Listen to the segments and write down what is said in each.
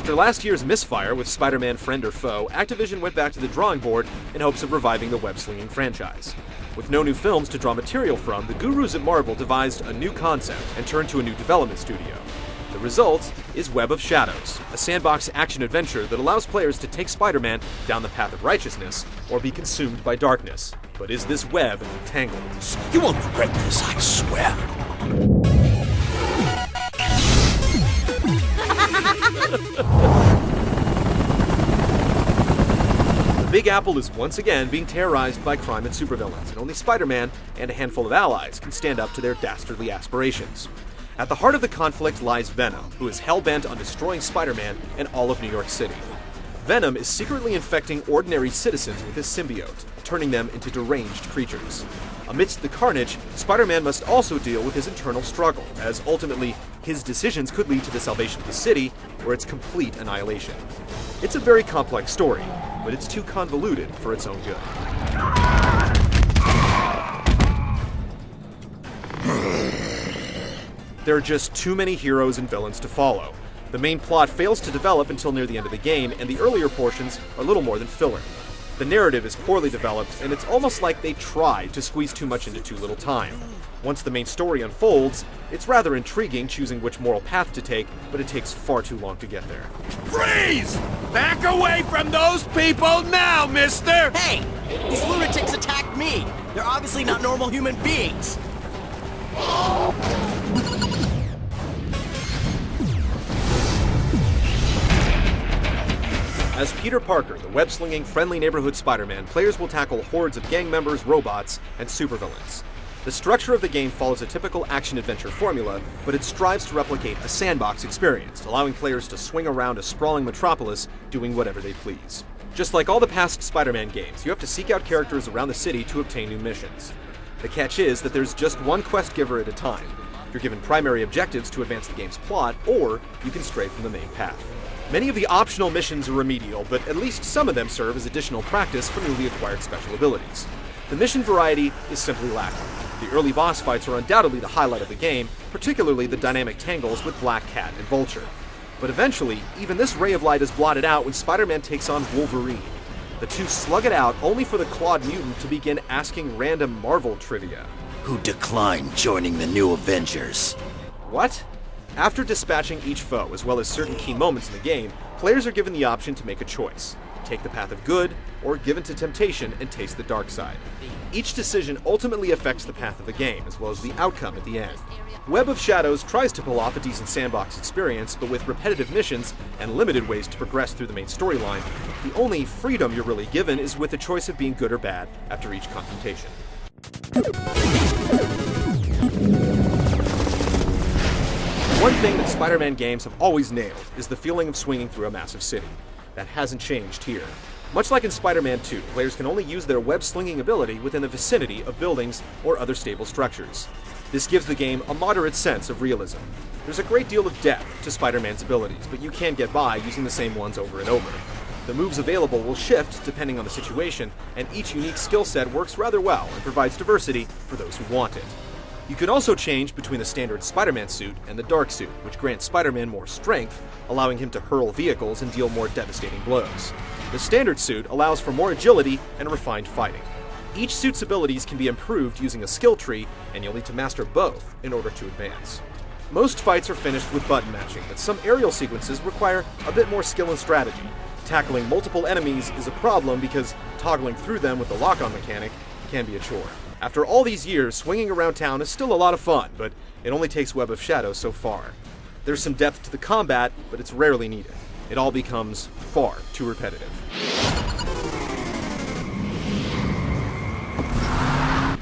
After last year's misfire with Spider-Man Friend or Foe, Activision went back to the drawing board in hopes of reviving the web-slinging franchise. With no new films to draw material from, the gurus at Marvel devised a new concept and turned to a new development studio. The result is Web of Shadows, a sandbox action-adventure that allows players to take Spider-Man down the path of righteousness or be consumed by darkness. But is this web tangled? You won't regret this, I swear. The Big Apple is once again being terrorized by crime and supervillains, and only Spider-Man and a handful of allies can stand up to their dastardly aspirations. At the heart of the conflict lies Venom, who is hell-bent on destroying Spider-Man and all of New York City. Venom is secretly infecting ordinary citizens with his symbiote, turning them into deranged creatures. Amidst the carnage, Spider-Man must also deal with his internal struggle, as ultimately, his decisions could lead to the salvation of the city, or its complete annihilation. It's a very complex story, but it's too convoluted for its own good. There are just too many heroes and villains to follow. The main plot fails to develop until near the end of the game, and the earlier portions are little more than filler. The narrative is poorly developed, and it's almost like they tried to squeeze too much into too little time. Once the main story unfolds, it's rather intriguing choosing which moral path to take, but it takes far too long to get there. Freeze! Back away from those people now, mister! Hey! These lunatics attacked me! They're obviously not normal human beings! As Peter Parker, the web-slinging, friendly neighborhood Spider-Man, players will tackle hordes of gang members, robots, and supervillains. The structure of the game follows a typical action-adventure formula, but it strives to replicate a sandbox experience, allowing players to swing around a sprawling metropolis, doing whatever they please. Just like all the past Spider-Man games, you have to seek out characters around the city to obtain new missions. The catch is that there's just one quest giver at a time. You're given primary objectives to advance the game's plot, or you can stray from the main path. Many of the optional missions are remedial, but at least some of them serve as additional practice for newly acquired special abilities. The mission variety is simply lacking. The early boss fights are undoubtedly the highlight of the game, particularly the dynamic tangles with Black Cat and Vulture. But eventually, even this ray of light is blotted out when Spider-Man takes on Wolverine. The two slug it out only for the clawed mutant to begin asking random Marvel trivia. Who declined joining the new Avengers? What? After dispatching each foe, as well as certain key moments in the game, players are given the option to make a choice. Take the path of good, or give in to temptation and taste the dark side. Each decision ultimately affects the path of the game, as well as the outcome at the end. Web of Shadows tries to pull off a decent sandbox experience, but with repetitive missions and limited ways to progress through the main storyline, the only freedom you're really given is with the choice of being good or bad after each confrontation. One thing that Spider-Man games have always nailed is the feeling of swinging through a massive city. That hasn't changed here. Much like in Spider-Man 2, players can only use their web-slinging ability within the vicinity of buildings or other stable structures. This gives the game a moderate sense of realism. There's a great deal of depth to Spider-Man's abilities, but you can get by using the same ones over and over. The moves available will shift depending on the situation, and each unique skill set works rather well and provides diversity for those who want it. You can also change between the standard Spider-Man suit and the Dark suit, which grants Spider-Man more strength, allowing him to hurl vehicles and deal more devastating blows. The standard suit allows for more agility and refined fighting. Each suit's abilities can be improved using a skill tree, and you'll need to master both in order to advance. Most fights are finished with button mashing, but some aerial sequences require a bit more skill and strategy. Tackling multiple enemies is a problem because toggling through them with the lock-on mechanic can be a chore. After all these years, swinging around town is still a lot of fun, but it only takes Web of Shadows so far. There's some depth to the combat, but it's rarely needed. It all becomes far too repetitive.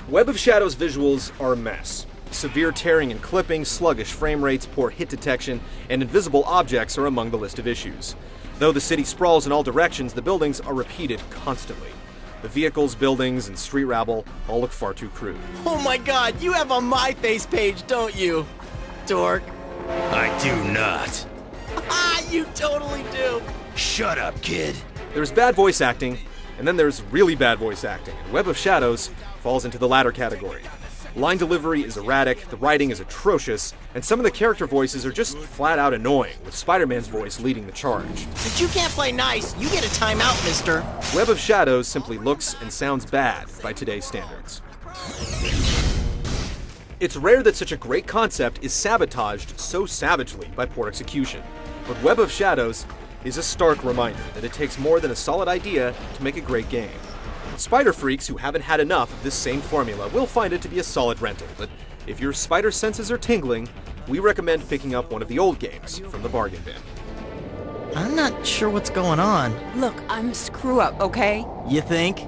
Web of Shadows visuals are a mess. Severe tearing and clipping, sluggish frame rates, poor hit detection, and invisible objects are among the list of issues. Though the city sprawls in all directions, the buildings are repeated constantly. The vehicles, buildings, and street rabble all look far too crude. Oh my god, you have a My Face page, don't you? Dork. I do not. Ah, you totally do. Shut up, kid. There's bad voice acting, and then there's really bad voice acting, and Web of Shadows falls into the latter category. Line delivery is erratic, the writing is atrocious, and some of the character voices are just flat out annoying, with Spider-Man's voice leading the charge. Since you can't play nice, you get a timeout, mister. Web of Shadows simply looks and sounds bad by today's standards. It's rare that such a great concept is sabotaged so savagely by poor execution, but Web of Shadows is a stark reminder that it takes more than a solid idea to make a great game. Spider freaks who haven't had enough of this same formula will find it to be a solid rental, but if your spider senses are tingling, we recommend picking up one of the old games from the bargain bin. I'm not sure what's going on. Look, I'm screw up, okay? You think?